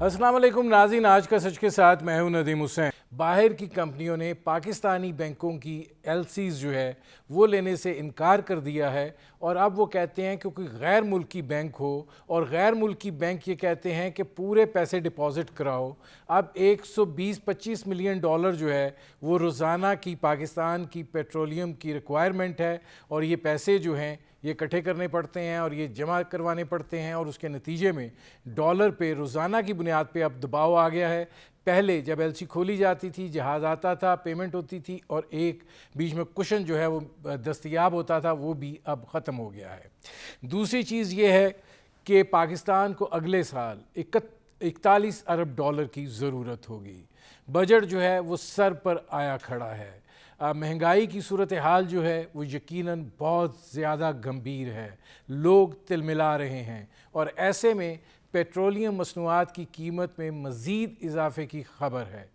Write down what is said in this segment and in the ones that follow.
अस्सलाम वालेकुम नाज़रीन, आज का सच के साथ मैं हूं नदीम हुसैन। बाहर की कंपनियों ने पाकिस्तानी बैंकों की एलसीज जो है वो लेने से इनकार कर दिया है और अब वो कहते हैं क्योंकि गैर मुल्की बैंक हो और गैर मुल्की बैंक ये कहते हैं कि पूरे पैसे डिपॉजिट कराओ। अब 120-25 मिलियन डॉलर जो है वो रोज़ाना की पाकिस्तान की पेट्रोलियम की रिक्वायरमेंट है और ये पैसे जो हैं ये इकट्ठे करने पड़ते हैं और ये जमा करवाने पड़ते हैं और उसके नतीजे में डॉलर पे रोज़ाना की बुनियाद पे अब दबाव आ गया है। पहले जब एलसी खोली जाती थी, जहाज़ आता था, पेमेंट होती थी और एक बीच में कुशन जो है वो दस्तयाब होता था, वो भी अब ख़त्म हो गया है। दूसरी चीज़ ये है कि पाकिस्तान को अगले साल 41 अरब डॉलर की ज़रूरत होगी। बजट जो है वो सर पर आया खड़ा है। महंगाई की सूरत हाल जो है वो यकीनन बहुत ज़्यादा गंभीर है, लोग तिलमिला रहे हैं और ऐसे में पेट्रोलियम मसनूआत की कीमत में मज़ीद इजाफे की खबर है।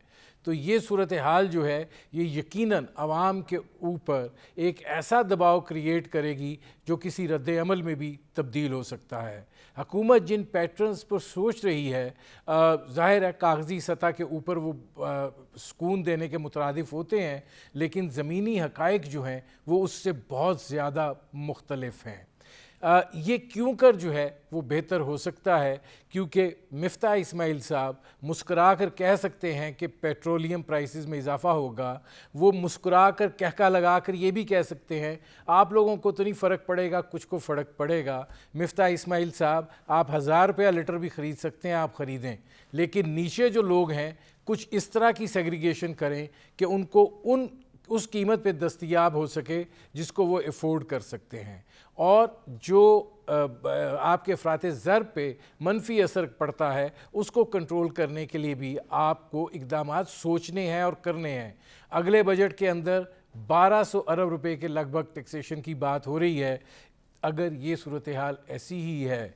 तो ये सूरत हाल जो है ये यकीनन आवाम के ऊपर एक ऐसा दबाव क्रिएट करेगी जो किसी रद्द अमल में भी तब्दील हो सकता है। हुकूमत जिन पैटर्न्स पर सोच रही है, ज़ाहिर है कागज़ी सतह के ऊपर वो सुकून देने के मुतरादिफ होते हैं, लेकिन ज़मीनी हक़ाइक़ जो हैं वो उससे बहुत ज़्यादा मुख्तलिफ हैं। ये क्यों कर जो है वो बेहतर हो सकता है क्योंकि मिफ्ता इस्माइल साहब मुस्कुरा कर कह सकते हैं कि पेट्रोलियम प्राइसेस में इजाफ़ा होगा। वो मुस्कुरा कर कहका लगा कर ये भी कह सकते हैं आप लोगों को तो नहीं फ़र्क पड़ेगा, कुछ को फ़र्क पड़ेगा। मिफ्ता इस्माइल साहब, आप 1000 रुपया लीटर भी ख़रीद सकते हैं, आप ख़रीदें, लेकिन नीचे जो लोग हैं कुछ इस तरह की सेग्रीगेशन करें कि उनको उस कीमत पे दस्तयाब हो सके जिसको वो अफोर्ड कर सकते हैं और जो आपके अफरात ज़र पे मनफी असर पड़ता है उसको कंट्रोल करने के लिए भी आपको इक़दामात सोचने हैं और करने हैं। अगले बजट के अंदर 1200 अरब रुपए के लगभग टैक्सेशन की बात हो रही है। अगर ये सूरत हाल ऐसी ही है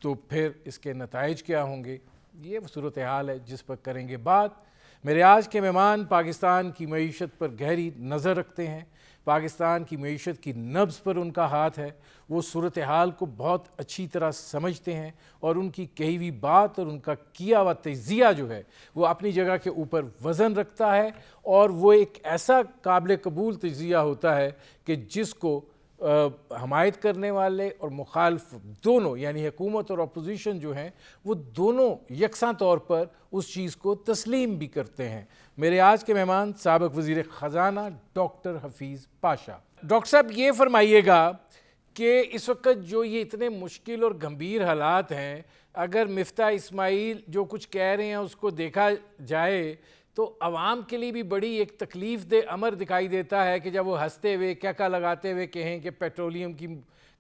तो फिर इसके नताइज क्या होंगे, ये सूरत हाल है जिस पर करेंगे बात। मेरे आज के मेहमान पाकिस्तान की मईशत पर गहरी नज़र रखते हैं, पाकिस्तान की मईशत की नब्ज़ पर उनका हाथ है, वो सूरत हाल को बहुत अच्छी तरह समझते हैं और उनकी कही हुई बात और उनका किया हुआ तजिया जो है वो अपनी जगह के ऊपर वज़न रखता है और वो एक ऐसा काबिल कबूल तजिया होता है कि जिसको हमायत करने वाले और मुखालिफ दोनों यानी हुकूमत और अपोजिशन जो हैं वो दोनों यकसा तौर पर उस चीज़ को तस्लीम भी करते हैं। मेरे आज के मेहमान साबिक़ वज़ीर ख़जाना डॉक्टर हफीज़ पाशा। डॉक्टर साहब, ये फरमाइएगा कि इस वक्त जो ये इतने मुश्किल और गंभीर हालात हैं, अगर मिफ्ता इस्माइल जो कुछ कह रहे हैं उसको देखा जाए तो आवाम के लिए भी बड़ी एक तकलीफ़ दे अमर दिखाई देता है कि जब वो हंसते हुए कहका लगाते हुए कहें कि पेट्रोलियम की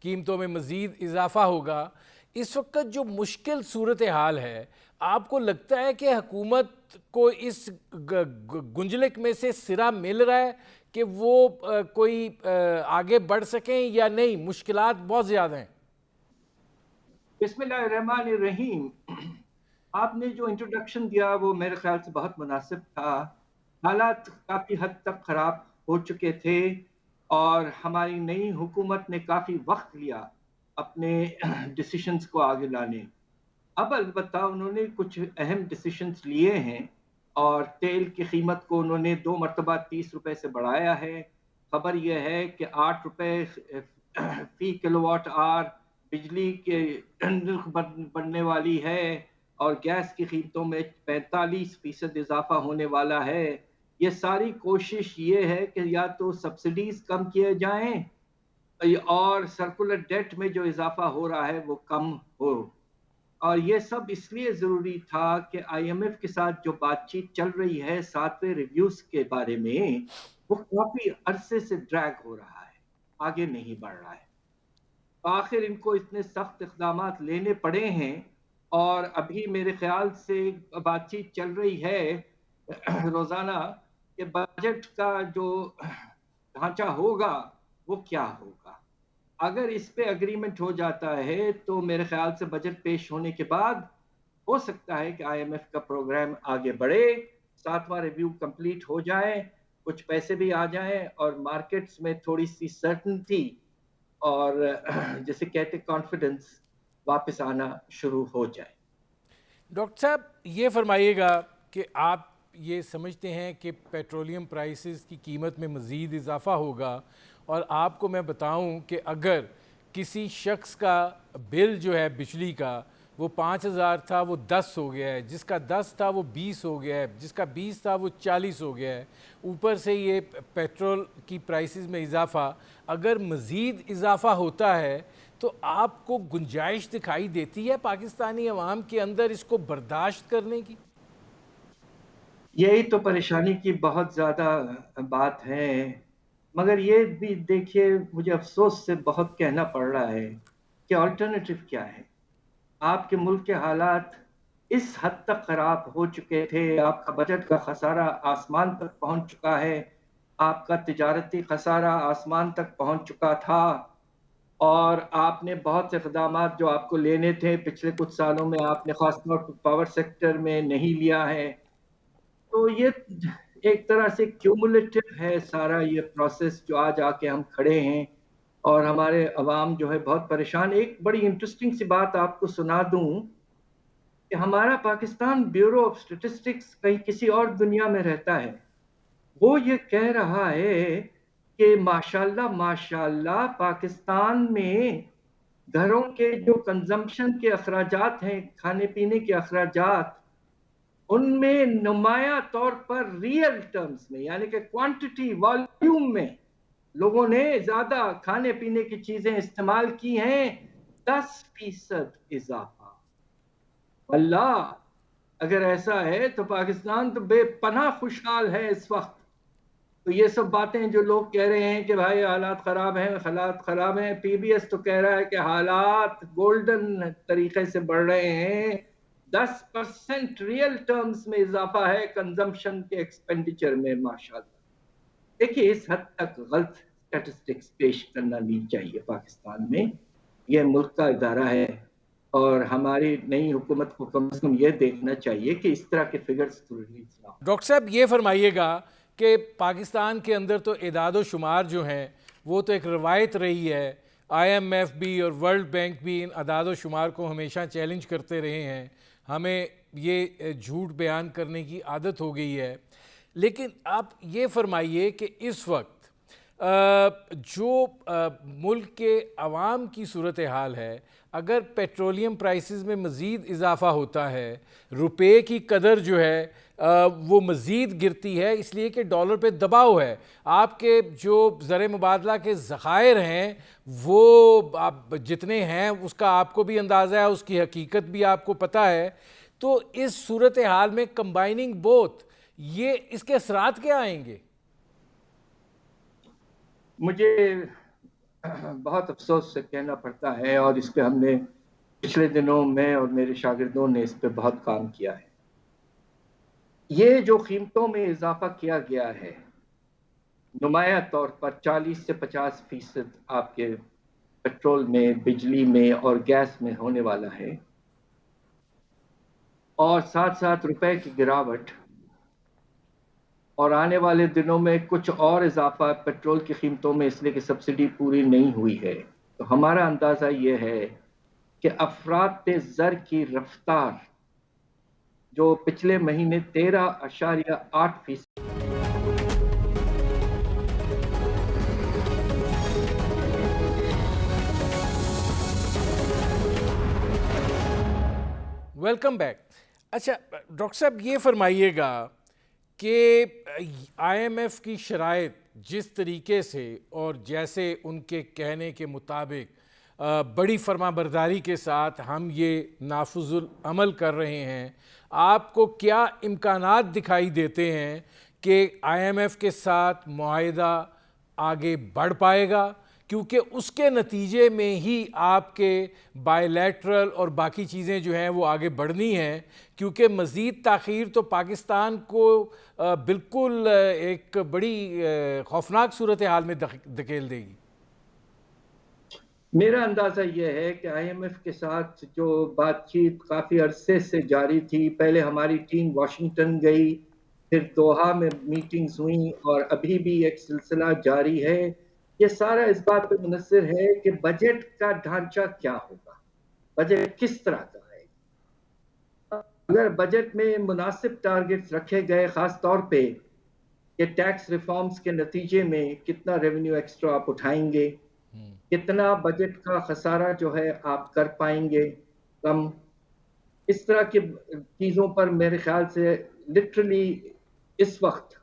कीमतों में मज़ीद इजाफ़ा होगा। इस वक्त जो मुश्किल सूरत हाल है, आपको लगता है कि हुकूमत को इस गुंजलक में से सिरा मिल रहा है कि वो कोई आगे बढ़ सकें या नहीं, मुश्किलात बहुत ज़्यादा हैं? बिस्मिल्लाहिर्रहमानिर्रहीम। आपने जो इंट्रोडक्शन दिया वो मेरे ख्याल से बहुत मुनासिब था। हालात काफ़ी हद तक ख़राब हो चुके थे और हमारी नई हुकूमत ने काफ़ी वक़्त लिया अपने डिसीशंस को आगे लाने। अब अलबत्ता उन्होंने कुछ अहम डिसीशंस लिए हैं और तेल की कीमत को उन्होंने 2 मरतबा 30 रुपए से बढ़ाया है। खबर ये है कि 8 रुपए फ़ी किलोवाट आवर बिजली के बढ़ने वाली है और गैस की कीमतों में 45% इज़ाफ़ा होने वाला है। ये सारी कोशिश ये है कि या तो सब्सिडीज़ कम किए जाएँ और सर्कुलर डेट में जो इज़ाफ़ा हो रहा है वो कम हो। और ये सब इसलिए ज़रूरी था कि आईएमएफ के साथ जो बातचीत चल रही है 7वें रिव्यूज़ के बारे में, वो काफ़ी अरसे से ड्रैग हो रहा है, आगे नहीं बढ़ रहा है। आखिर इनको इतने सख्त इक़दामात लेने पड़े हैं और अभी मेरे ख़्याल से बातचीत चल रही है रोज़ाना कि बजट का जो ढाँचा होगा, वो क्या होगा? अगर इस पे एग्रीमेंट हो जाता है, तो मेरे ख़्याल से बजट पेश होने के बाद हो सकता है कि आईएमएफ का प्रोग्राम आगे बढ़े, 7वां रिव्यू कंप्लीट हो जाए, कुछ पैसे भी आ जाएँ और मार्केट्स में थोड़ी-सी सर्टेनिटी और जिसे कहते हैं कॉन्फिडेंस वापस आना शुरू हो जाए। डॉक्टर साहब ये फरमाइएगा कि आप ये समझते हैं कि पेट्रोलियम प्राइसेस की कीमत में मज़ीद इजाफ़ा होगा, और आपको मैं बताऊं कि अगर किसी शख्स का बिल जो है बिजली का वो 5,000 था वो 10 हो गया है, जिसका 10 था वो 20 हो गया है, जिसका 20 था वो 40 हो गया है, ऊपर से ये पेट्रोल की प्राइसेस में इजाफ़ा, अगर मज़ीद इजाफ़ा होता है तो आपको गुंजाइश दिखाई देती है पाकिस्तानी अवाम के अंदर इसको बर्दाश्त करने की? यही तो परेशानी की बहुत ज़्यादा बात है। मगर ये भी देखिए, मुझे अफ़सोस से बहुत कहना पड़ रहा है कि अल्टरनेटिव क्या है? आपके मुल्क के हालात इस हद तक ख़राब हो चुके थे, आपका बजट का खसारा आसमान तक पहुँच चुका है, आपका तिजारती खसारा आसमान तक पहुँच चुका था, और आपने बहुत से इक़दामात जो आपको लेने थे पिछले कुछ सालों में आपने ख़ास तौर पर पावर सेक्टर में नहीं लिया है। तो ये एक तरह से क्यूमुलेटिव है सारा ये प्रोसेस, जो आज आके हम खड़े हैं और हमारे अवाम जो है बहुत परेशान। एक बड़ी इंटरेस्टिंग सी बात आपको सुना दूं कि हमारा पाकिस्तान ब्यूरो ऑफ स्टैटिस्टिक्स कहीं किसी और दुनिया में रहता है। वो ये कह रहा है कि माशाल्लाह माशाल्लाह पाकिस्तान में घरों के जो कंजम्पशन के अखराजात हैं, खाने पीने के अखराजात, उनमें नुमाया तौर पर रियल टर्म्स में, यानी कि क्वांटिटी वॉल्यूम में लोगों ने ज्यादा खाने पीने की चीजें इस्तेमाल की हैं। 10% इजाफा। अल्लाह, अगर ऐसा है तो पाकिस्तान तो बेपनाह खुशहाल है इस वक्त। तो ये सब बातें जो लोग कह रहे हैं कि भाई हालात खराब हैं, हालात खराब हैं, पीबीएस तो कह रहा है कि हालात गोल्डन तरीके से बढ़ रहे हैं। 10% रियल टर्म्स में इजाफा है कंजम्पशन के एक्सपेंडिचर में, माशाल्लाह। देखिए, इस हद तक गलत स्टैटिस्टिक्स पेश करना नहीं चाहिए पाकिस्तान में। यह मुल्क का इदारा है और हमारी नई हुकूमत को कम से कम यह देखना चाहिए कि इस तरह के फिगर्स तो रिलीज ना हो। डॉक्टर साहब ये फरमाइएगा कि पाकिस्तान के अंदर तो इदाद शुमार जो हैं वो तो एक रवायत रही है, IMF भी और वर्ल्ड बैंक भी इन अदाद शुमार को हमेशा चैलेंज करते रहे हैं, हमें ये झूठ बयान करने की आदत हो गई है। लेकिन आप ये फरमाइए कि इस वक्त जो मुल्क के अवाम की सूरत हाल है, अगर पेट्रोलियम प्राइसेस में मज़ीद इजाफ़ा होता है, रुपए की कदर जो है वो मज़ीद गिरती है, इसलिए कि डॉलर पे दबाव है, आपके जो ज़र मुबादला के ज़खायर हैं वो आप जितने हैं उसका आपको भी अंदाज़ा है, उसकी हकीकत भी आपको पता है। तो इस सूरत हाल में कंबाइनिंग बोथ, ये इसके असरात क्या आएंगे? मुझे बहुत अफसोस से कहना पड़ता है, और इस पे हमने पिछले दिनों में और मेरे शागिर्दों ने इस पे बहुत काम किया है। ये जो कीमतों में इजाफा किया गया है, नुमाया तौर पर 40 से 50% आपके पेट्रोल में, बिजली में और गैस में होने वाला है, और साथ साथ रुपए की गिरावट, और आने वाले दिनों में कुछ और इजाफा पेट्रोल की कीमतों में, इसलिए कि सब्सिडी पूरी नहीं हुई है। तो हमारा अंदाज़ा ये है कि अफरात ज़र की रफ्तार जो पिछले महीने 13.8% वेलकम बैक। अच्छा डॉक्टर साहब ये फरमाइएगा कि IMF की शराइत जिस तरीके से और जैसे उनके कहने के मुताबिक बड़ी फरमाबरदारी के साथ हम ये नाफुजुल अमल कर रहे हैं, आपको क्या इम्कानात दिखाई देते हैं कि IMF के साथ मुआहिदा आगे बढ़ पाएगा? क्योंकि उसके नतीजे में ही आपके बायलैटरल और बाकी चीज़ें जो हैं वो आगे बढ़नी हैं, क्योंकि मज़ीद ताख़ीर तो पाकिस्तान को बिल्कुल एक बड़ी खौफनाक सूरत हाल में धकेल देगी। मेरा अंदाज़ा यह है कि IMF के साथ जो बातचीत काफ़ी अरसे से जारी थी, पहले हमारी टीम वाशिंगटन गई, फिर दोहा में मीटिंग्स हुई, और अभी भी एक सिलसिला जारी है। ये सारा इस बात पर मुनहसर है कि बजट का ढांचा क्या होगा, बजट किस तरह का है। अगर बजट में मुनासिब टारगेट्स रखे गए, ख़ास तौर पे कि टैक्स रिफॉर्म्स के नतीजे में कितना रेवेन्यू एक्स्ट्रा आप उठाएंगे, कितना बजट का खसारा जो है आप कर पाएंगे कम, इस तरह की चीज़ों पर मेरे ख्याल से लिटरली इस वक्त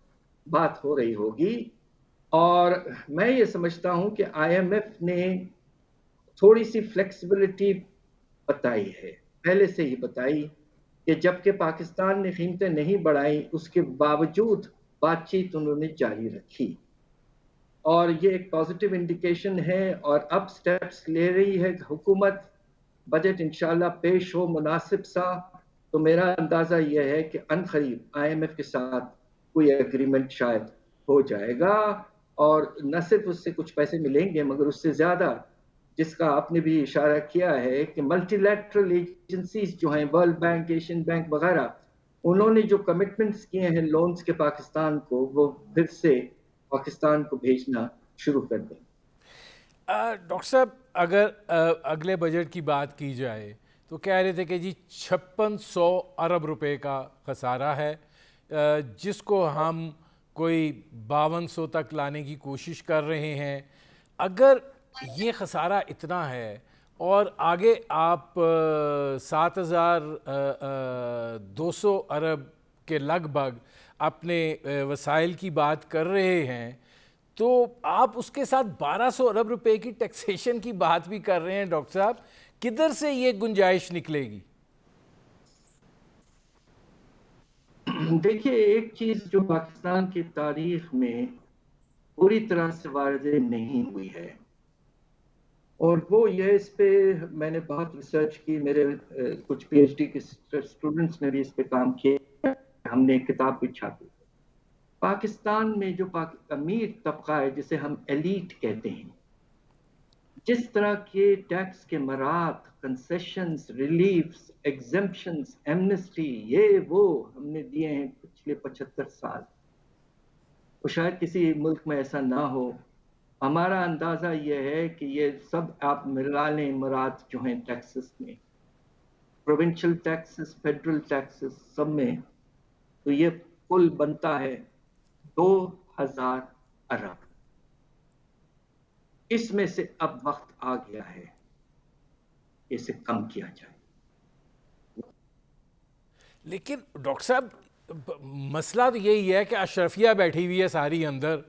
बात हो रही होगी। और मैं ये समझता हूं कि आईएमएफ ने थोड़ी सी फ्लेक्सिबिलिटी बताई है, पहले से ही बताई, कि जबकि पाकिस्तान ने कीमतें नहीं बढ़ाई उसके बावजूद बातचीत उन्होंने जारी रखी, और ये एक पॉजिटिव इंडिकेशन है। और अब स्टेप्स ले रही है हुकूमत, बजट इंशाल्लाह पेश हो मुनासिब सा, तो मेरा अंदाज़ा यह है कि अनकरीब आईएमएफ के साथ कोई एग्रीमेंट शायद हो जाएगा, और न सिर्फ उससे कुछ पैसे मिलेंगे मगर उससे ज़्यादा, जिसका आपने भी इशारा किया है कि मल्टीलैटरल एजेंसीज जो हैं, वर्ल्ड बैंक, एशियन बैंक वगैरह, उन्होंने जो कमिटमेंट्स किए हैं लोन्स के पाकिस्तान को, वो फिर से पाकिस्तान को भेजना शुरू कर दें। डॉक्टर साहब, अगर अगले बजट की बात की जाए तो कह रहे थे कि जी 5600 अरब रुपए का खसारा है, जिसको हम कोई 5200 तक लाने की कोशिश कर रहे हैं। अगर ये खसारा इतना है और आगे आप 7200 अरब के लगभग अपने वसाइल की बात कर रहे हैं, तो आप उसके साथ 1200 अरब रुपए की टैक्सेशन की बात भी कर रहे हैं। डॉक्टर साहब, किधर से ये गुंजाइश निकलेगी? देखिए, एक चीज जो पाकिस्तान की तारीख में पूरी तरह से वाज़ेह नहीं हुई है, और वो ये, इस पे मैंने बहुत रिसर्च की, मेरे कुछ पीएचडी के स्टूडेंट्स ने भी इस पे काम किया, हमने एक किताब भी छापी। पाकिस्तान में जो अमीर तबका है, जिसे हम एलीट कहते हैं, जिस तरह के टैक्स के मरात, कंसेशंस, रिलीफ्स, एग्जेम्पशंस, एमनेस्टी, ये वो हमने दिए हैं पिछले 75 साल, तो शायद किसी मुल्क में ऐसा ना हो। हमारा अंदाजा ये है कि ये सब आप मिला लें मरात जो हैं टैक्सेस में, प्रोविंशियल टैक्सेस, फेडरल टैक्सेस, सब में, तो ये कुल बनता है 2000 अरब। इसमें से अब वक्त आ गया है इसे कम किया जाए। लेकिन डॉक्टर साहब, मसला तो यही है कि अशरफिया बैठी हुई है सारी अंदर,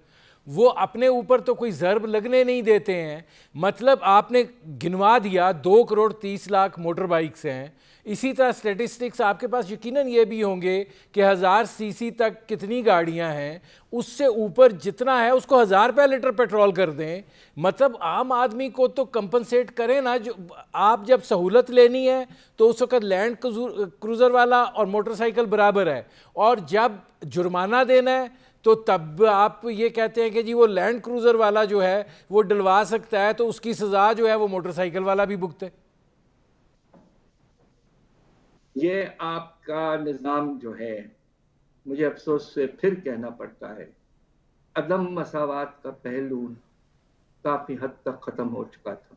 वो अपने ऊपर तो कोई ज़र्ब लगने नहीं देते हैं। मतलब आपने गिनवा दिया 2 करोड़ 30 लाख मोटर बाइक्स हैं। इसी तरह स्टैटिस्टिक्स आपके पास यकीनन ये भी होंगे कि 1000 सीसी तक कितनी गाड़ियां हैं, उससे ऊपर जितना है उसको 1000 रुपये लीटर पेट्रोल कर दें। मतलब आम आदमी को तो कंपनसेट करें ना। जो आप जब सहूलत लेनी है तो उस वक्त लैंड क्रूज़र वाला और मोटरसाइकिल बराबर है, और जब जुर्माना देना है तो तब आप ये कहते हैं कि जी वो लैंड क्रूज़र वाला जो है वो डलवा सकता है, तो उसकी सज़ा जो है वो मोटरसाइकिल वाला भी भुगते। ये आपका निज़ाम जो है, मुझे अफसोस से फिर कहना पड़ता है, अदम मसावात का पहलू काफ़ी हद तक ख़त्म हो चुका था,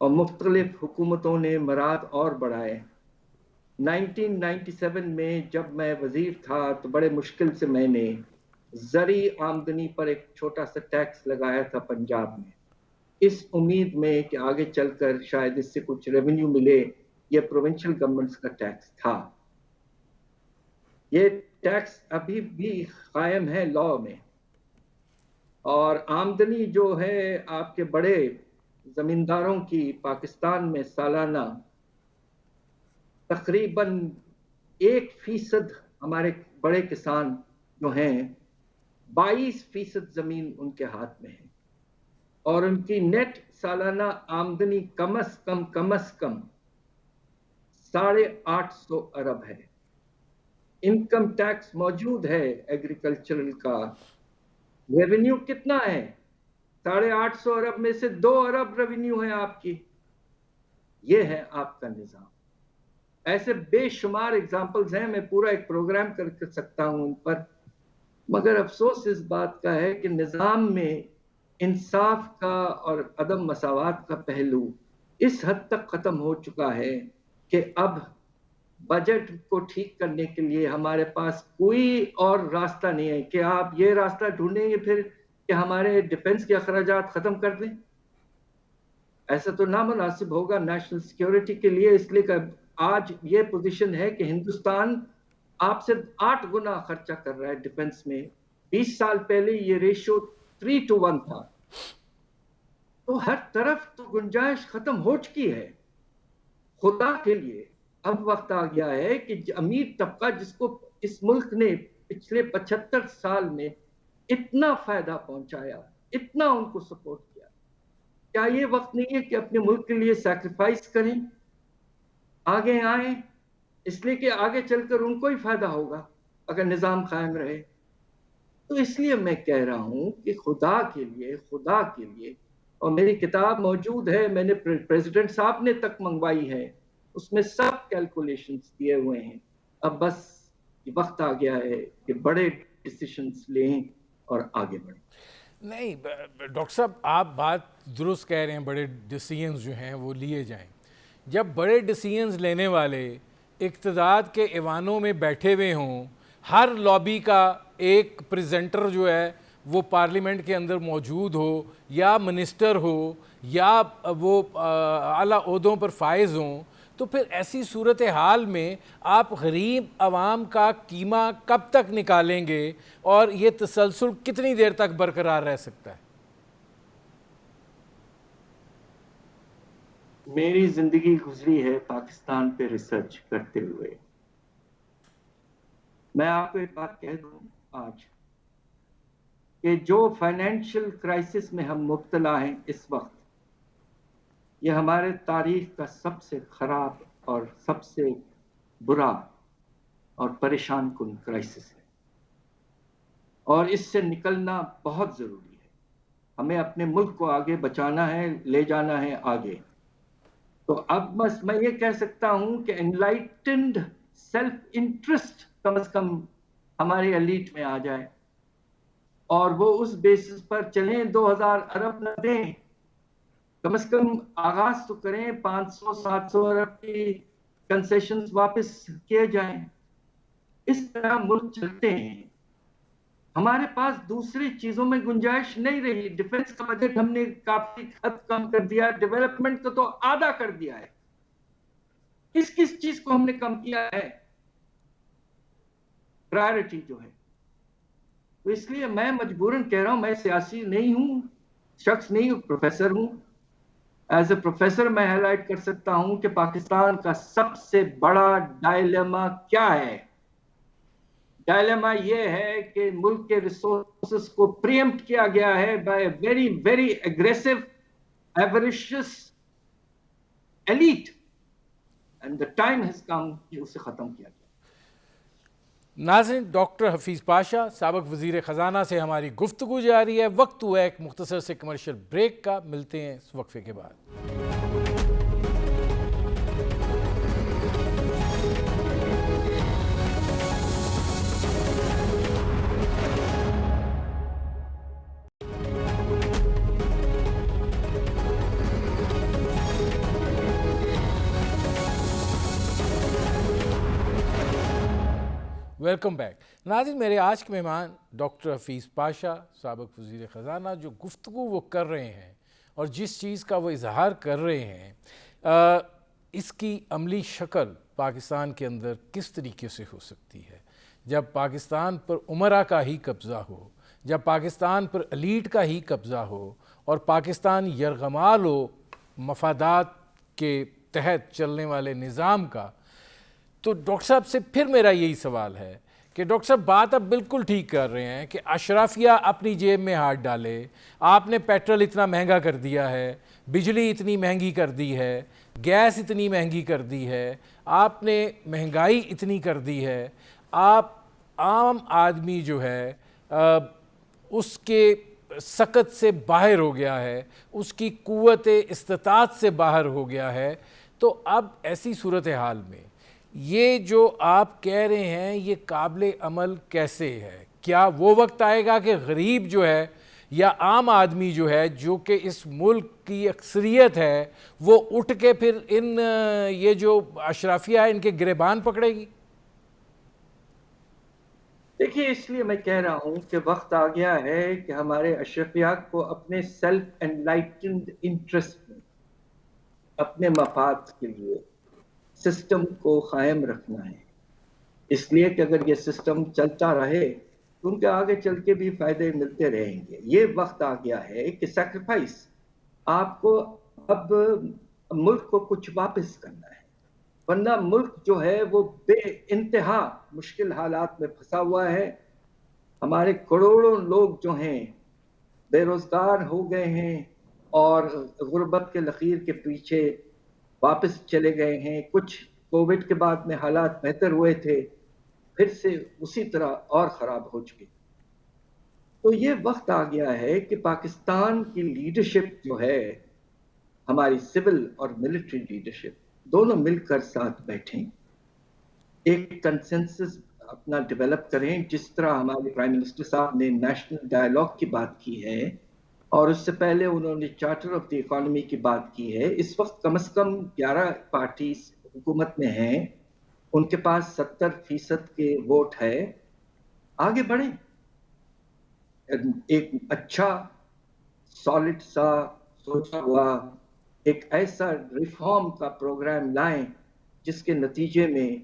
और मुख्तलिफ हुकूमतों ने मराद और बढ़ाए। 1997 में जब मैं वजीर था तो बड़े मुश्किल से मैंने ज़री आमदनी पर एक छोटा सा टैक्स लगाया था पंजाब में, इस उम्मीद में कि आगे चलकर शायद इससे कुछ रेवेन्यू मिले। ये प्रोविंशियल गवर्नमेंट्स का टैक्स था। ये टैक्स अभी भी कायम है लॉ में, और आमदनी जो है आपके बड़े जमींदारों की पाकिस्तान में सालाना तकरीबन 1% हमारे बड़े किसान जो हैं, 22% जमीन उनके हाथ में है, और उनकी नेट सालाना आमदनी कम अज कम 850 अरब है। इनकम टैक्स मौजूद है एग्रीकल्चरल का। रेवेन्यू कितना है? 850 अरब में से 2 अरब रेवेन्यू है आपकी। ये है आपका निजाम। ऐसे बेशुमार एग्जाम्पल्स हैं, मैं पूरा एक प्रोग्राम कर सकता हूं उन पर, मगर अफसोस इस बात का है कि निजाम में इंसाफ का और अदम मसावात का पहलू इस हद तक खत्म हो चुका है कि अब बजट को ठीक करने के लिए हमारे पास कोई और रास्ता नहीं है कि आप ये रास्ता ढूंढेंगे फिर कि हमारे डिफेंस के अखराजात खत्म कर दें। ऐसा तो नामुनासिब होगा नेशनल सिक्योरिटी के लिए। इसलिए आज ये पोजीशन है कि हिंदुस्तान आपसे 8 गुना खर्चा कर रहा है डिफेंस में। 20 साल पहले ये रेशियो 3:1 था। तो हर तरफ तो गुंजाइश खत्म हो चुकी है। खुदा के लिए अब वक्त आ गया है कि अमीर तबका जिसको इस मुल्क ने पिछले 75 साल में इतना फायदा पहुंचाया, इतना उनको सपोर्ट किया, क्या ये वक्त नहीं है कि अपने मुल्क के लिए सैक्रिफाइस करें, आगे आए? इसलिए कि आगे चलकर उनको ही फायदा होगा अगर निजाम कायम रहे। तो इसलिए मैं कह रहा हूं कि खुदा के लिए, खुदा के लिए, और मेरी किताब मौजूद है, मैंने प्रेसिडेंट साहब ने तक मंगवाई है, उसमें सब कैलकुलेशंस दिए हुए हैं। अब बस वक्त आ गया है कि बड़े डिसीजंस लें और आगे बढ़ें। नहीं डॉक्टर साहब, आप बात दुरुस्त कह रहे हैं, बड़े डिसीजंस जो हैं वो लिए जाएं। जब बड़े डिसीजंस लेने वाले इक़्तिदार के ऐवानों में बैठे हुए हों, हर लॉबी का एक प्रेजेंटर जो है वो पार्लियामेंट के अंदर मौजूद हो, या मिनिस्टर हो, या वो आला ओहदों पर फायज हों, तो फिर ऐसी सूरत हाल में आप गरीब आवाम का कीमा कब तक निकालेंगे और ये तसलसल कितनी देर तक बरकरार रह सकता है? मेरी जिंदगी गुजरी है पाकिस्तान पे रिसर्च करते हुए। मैं आपको एक बात कह दूं आज कि जो फाइनेंशियल क्राइसिस में हम मुब्तला हैं इस वक्त, ये हमारे तारीख का सबसे खराब और सबसे बुरा और परेशान कुन क्राइसिस है, और इससे निकलना बहुत जरूरी है। हमें अपने मुल्क को आगे बचाना है, ले जाना है आगे। तो अब बस मैं ये कह सकता हूं कि एनलाइटेंड सेल्फ इंटरेस्ट कम से कम हमारे एलीट में आ जाए, और वो उस बेसिस पर चलें। 2000 अरब न दें, कम से कम आगाज तो करें। 500-700 अरब की कंसेशंस वापस किए जाएं। इस तरह मुल्क चलते हैं। हमारे पास दूसरी चीजों में गुंजाइश नहीं रही। डिफेंस का बजट हमने काफी हद कम कर दिया, डेवलपमेंट को तो आधा कर दिया है। किस किस चीज को हमने कम किया है प्रायोरिटी जो है? तो इसलिए मैं मजबूरन कह रहा हूं, मैं सियासी नहीं हूं, शख्स नहीं हूं, प्रोफेसर हूं। एज ए प्रोफेसर मैं हाईलाइट कर सकता हूं कि पाकिस्तान का सबसे बड़ा डायलेमा क्या है। डायलेमा ये है कि मुल्क के रिसोर्सेस को प्रीएम्प्ट किया गया है by very very aggressive avaricious elite, and the time has come कि उसे खत्म किया जाए। नाज़रीन, डॉक्टर हफीज़ पाशा साबिक़ वज़ीर ख़जाना से हमारी गुफ्तगू जारी है। वक्त हुआ एक मुख्तसर से कमर्शियल ब्रेक का। मिलते हैं इस वक्फे के बाद। Welcome back. नाज़रीन, मेरे आज के मेहमान डॉक्टर हफीज़ पाशा साबिक़ वज़ीर ख़जाना, जो गुफ्तगू वो कर रहे हैं और जिस चीज़ का वो इजहार कर रहे हैं, इसकी अमली शक्ल पाकिस्तान के अंदर किस तरीके से हो सकती है। जब पाकिस्तान पर उमरा का ही कब्ज़ा हो, जब पाकिस्तान पर अलीट का ही कब्ज़ा हो और पाकिस्तान यरगमाल हो मफादात के तहत चलने वाले निज़ाम का, तो डॉक्टर साहब से फिर मेरा यही सवाल है कि डॉक्टर साहब बात अब बिल्कुल ठीक कर रहे हैं कि अशराफिया अपनी जेब में हाथ डाले। आपने पेट्रोल इतना महंगा कर दिया है, बिजली इतनी महंगी कर दी है, गैस इतनी महंगी कर दी है, आपने महंगाई इतनी कर दी है। आप आम आदमी जो है उसके सकत से बाहर हो गया है, उसकी कुव्वत इस्तात से बाहर हो गया है। तो अब ऐसी सूरत हाल में ये जो आप कह रहे हैं ये काबिल अमल कैसे है? क्या वो वक्त आएगा कि गरीब जो है या आम आदमी जो है, जो कि इस मुल्क की अक्सरियत है, वो उठ के फिर इन ये जो अशराफिया है इनके गिरेबान पकड़ेगी? देखिए, इसलिए मैं कह रहा हूं कि वक्त आ गया है कि हमारे अशरफिया को अपने सेल्फ एनलाइटेंड इंटरेस्ट में, अपने मफाद के लिए सिस्टम को कायम रखना है। इसलिए कि अगर ये सिस्टम चलता रहे तो उनके आगे चल के भी फायदे मिलते रहेंगे। ये वक्त आ गया है कि सैक्रिफाइस आपको अब मुल्क को कुछ वापस करना है, वरना मुल्क जो है वो बे इंतहा मुश्किल हालात में फंसा हुआ है। हमारे करोड़ों लोग जो हैं बेरोजगार हो गए हैं और गुर्बत के लकीर के पीछे वापस चले गए हैं। कुछ कोविड के बाद में हालात बेहतर हुए थे, फिर से उसी तरह और खराब हो चुके। तो ये वक्त आ गया है कि पाकिस्तान की लीडरशिप जो है, हमारी सिविल और मिलिट्री लीडरशिप, दोनों मिलकर साथ बैठें, एक कंसेंसस अपना डेवलप करें। जिस तरह हमारे प्राइम मिनिस्टर साहब ने नेशनल डायलॉग की बात की है और उससे पहले उन्होंने चार्टर ऑफ द इकोनॉमी की बात की है। इस वक्त कम से कम 11 पार्टीज हुकूमत में हैं, उनके पास 70% के वोट है। आगे बढ़े, एक अच्छा सॉलिड सा सोचा हुआ एक ऐसा रिफॉर्म का प्रोग्राम लाएं जिसके नतीजे में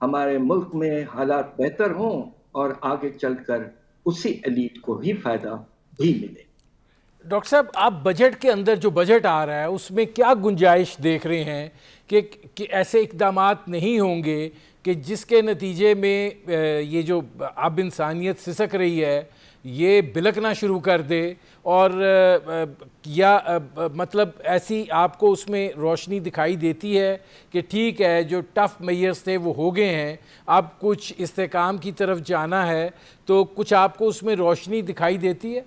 हमारे मुल्क में हालात बेहतर हों और आगे चलकर उसी एलीट को ही फायदा भी मिले। डॉक्टर साहब, आप बजट के अंदर जो बजट आ रहा है उसमें क्या गुंजाइश देख रहे हैं कि ऐसे इकदामात नहीं होंगे कि जिसके नतीजे में ये जो अब इंसानियत सिसक रही है ये बिलकना शुरू कर दे, और मतलब ऐसी आपको उसमें रोशनी दिखाई देती है कि ठीक है, जो टफ मेयर्स थे वो हो गए हैं, अब कुछ इस्तेकाम की तरफ जाना है, तो कुछ आपको उसमें रोशनी दिखाई देती है?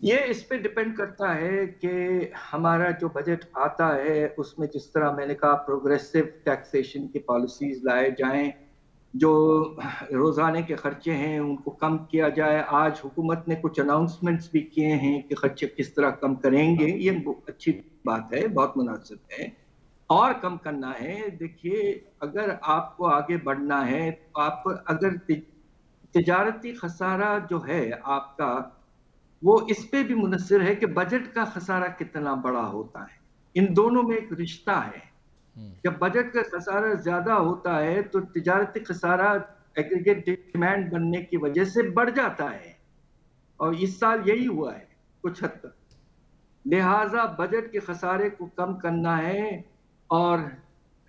ये इस पे डिपेंड करता है कि हमारा जो बजट आता है उसमें जिस तरह मैंने कहा प्रोग्रेसिव टैक्सेशन की पॉलिसीज लाए जाएं, जो रोज़ाने के खर्चे हैं उनको कम किया जाए। आज हुकूमत ने कुछ अनाउंसमेंट्स भी किए हैं कि खर्चे किस तरह कम करेंगे, ये अच्छी बात है, बहुत मुनासिब है। और कम करना है। देखिए, अगर आपको आगे बढ़ना है तो आप अगर तिजारती खसारा जो है आपका, वो इस पे भी मुनस्सिर है कि बजट का खसारा कितना बड़ा होता है। इन दोनों में एक रिश्ता है। जब बजट का खसारा ज्यादा होता है तो तिजारती खसारा एग्रीगेट डिमांड बनने की वजह से बढ़ जाता है, और इस साल यही हुआ है कुछ हद तक। लिहाजा बजट के खसारे को कम करना है। और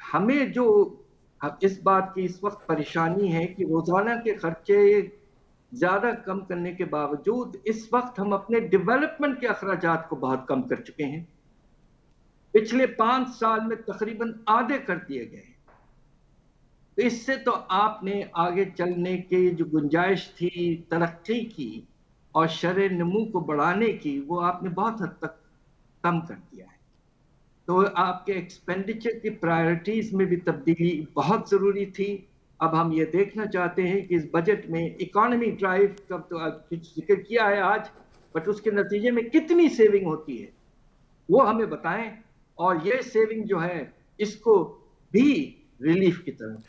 हमें जो इस बात की इस वक्त परेशानी है कि रोजाना के खर्चे ज्यादा कम करने के बावजूद इस वक्त हम अपने डेवलपमेंट के अखराजात को बहुत कम कर चुके हैं। पिछले 5 साल में तकरीबन आधे कर दिए गए। तो इससे तो आपने आगे चलने की जो गुंजाइश थी तरक्की की और शरह नमू को बढ़ाने की, वो आपने बहुत हद तक कम कर दिया है। तो आपके एक्सपेंडिचर की प्रायोरिटीज में भी तब्दीली बहुत जरूरी थी। अब हम ये देखना चाहते हैं कि इस बजट में इकोनॉमी ड्राइव का तो जिक्र किया है आज, बट उसके नतीजे में कितनी सेविंग होती है वो हमें बताएं, और ये सेविंग जो है इसको भी रिलीफ की तरफ।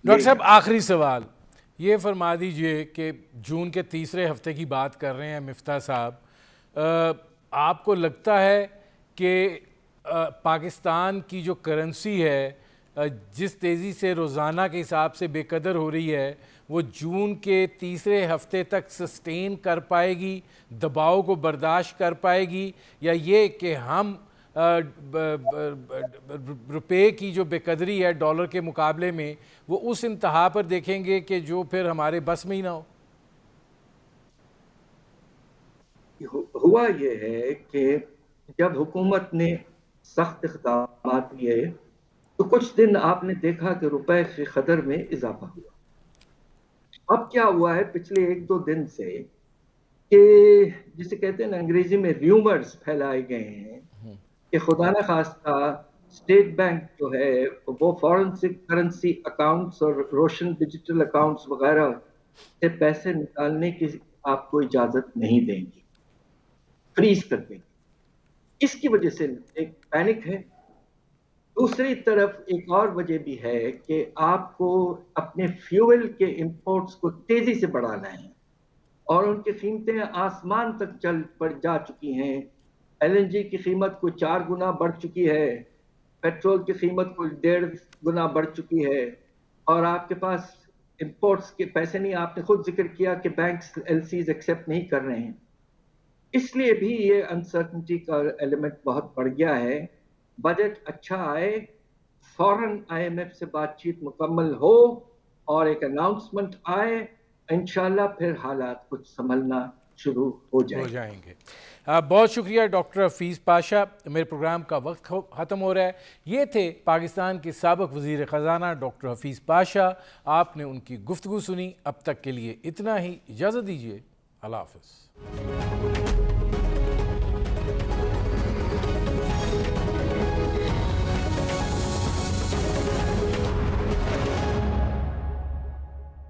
डॉक्टर साहब, आखिरी सवाल ये फरमा दीजिए कि जून के तीसरे हफ्ते की बात कर रहे हैं मिफ्ता साहब, आपको लगता है कि पाकिस्तान की जो करेंसी है जिस तेज़ी से रोज़ाना के हिसाब से बेकदर हो रही है, वो जून के तीसरे हफ्ते तक सस्टेन कर पाएगी, दबाव को बर्दाश्त कर पाएगी, या ये कि हम रुपए की जो बेकदरी है डॉलर के मुकाबले में वो उस इंतहा पर देखेंगे कि जो फिर हमारे बस में ही ना हो? हुआ ये है कि जब हुकूमत ने सख्त इक़दाम लिए तो कुछ दिन आपने देखा कि रुपए की कदर में इजाफा हुआ। अब क्या हुआ है पिछले 1-2 दिन से कि जिसे कहते हैं ना अंग्रेजी में र्यूमर्स फैलाए गए हैं कि खुदा न खास्ता स्टेट बैंक जो है वो फॉरेंसिक करेंसी अकाउंट्स और रोशन डिजिटल अकाउंट्स वगैरह से पैसे निकालने की आपको इजाज़त नहीं देंगी, फ्रीज़ कर देंगी। इसकी वजह से एक पैनिक है। दूसरी तरफ एक और वजह भी है कि आपको अपने फ्यूल के इंपोर्ट्स को तेज़ी से बढ़ाना है और उनकी कीमतें आसमान तक जा चुकी हैं। एलएनजी की कीमत को 4 गुना बढ़ चुकी है, पेट्रोल की कीमत को 1.5 गुना बढ़ चुकी है और आपके पास इंपोर्ट्स के पैसे नहीं। आपने खुद ज़िक्र किया कि बैंक्स एलसीज एक्सेप्ट नहीं कर रहे हैं। इसलिए भी ये अनसर्टेनिटी का एलिमेंट बहुत बढ़ गया है। बजट अच्छा आए, फौरन आईएमएफ से बातचीत मुकम्मल हो और एक अनाउंसमेंट आए, इंशाल्लाह फिर हालात कुछ संभलना शुरू हो जाएंगे। बहुत शुक्रिया डॉक्टर हफीज़ पाशा। मेरे प्रोग्राम का वक्त ख़त्म हो रहा है। ये थे पाकिस्तान के साबिक़ वज़ीर ख़जाना डॉक्टर हफीज़ पाशा। आपने उनकी गुफ्तगू सुनी। अब तक के लिए इतना ही। इजाज़त दीजिए। अल्लाह हाफ़िज़।